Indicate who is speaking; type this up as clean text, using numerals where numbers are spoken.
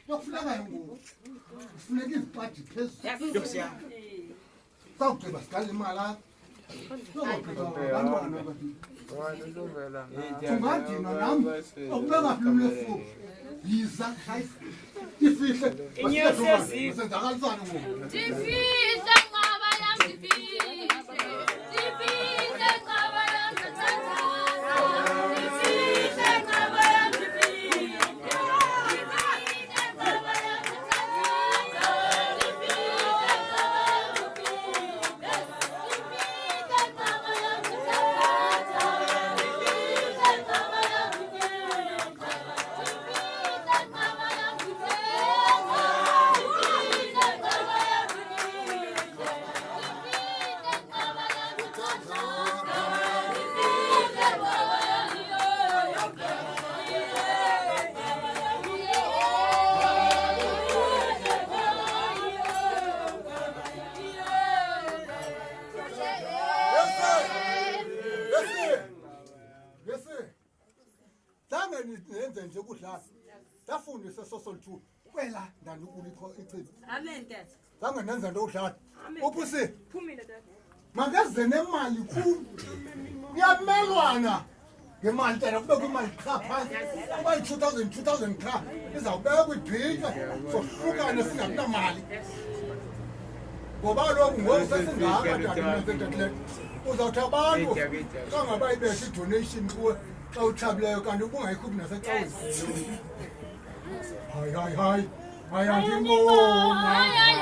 Speaker 1: yokufuneka ngoku kufuneka izipadi phezulu sawugqiba sigalela imali ungadinwa nam okubengaphi lulwefuku yiza ifihle senzakalisane ngoku nenze nje ukudlala ndafundisa social 2 kwela ndandikulikho ichibi
Speaker 2: amen dad
Speaker 1: zange nenze into ukudlala ubusi phumile dad makeze nemali ku yamelwana ngemali tena kube imali qha phansi kuba 2000 qha izawubekwa ibhika sohlukane singakunamali ngoba lo ngoku sesingaka dadile uzawuthi abantu xa ngaba ibethe idonation kuwe xa uthabileyo kanti ubungayikhuphi nasecaweni hayi andingona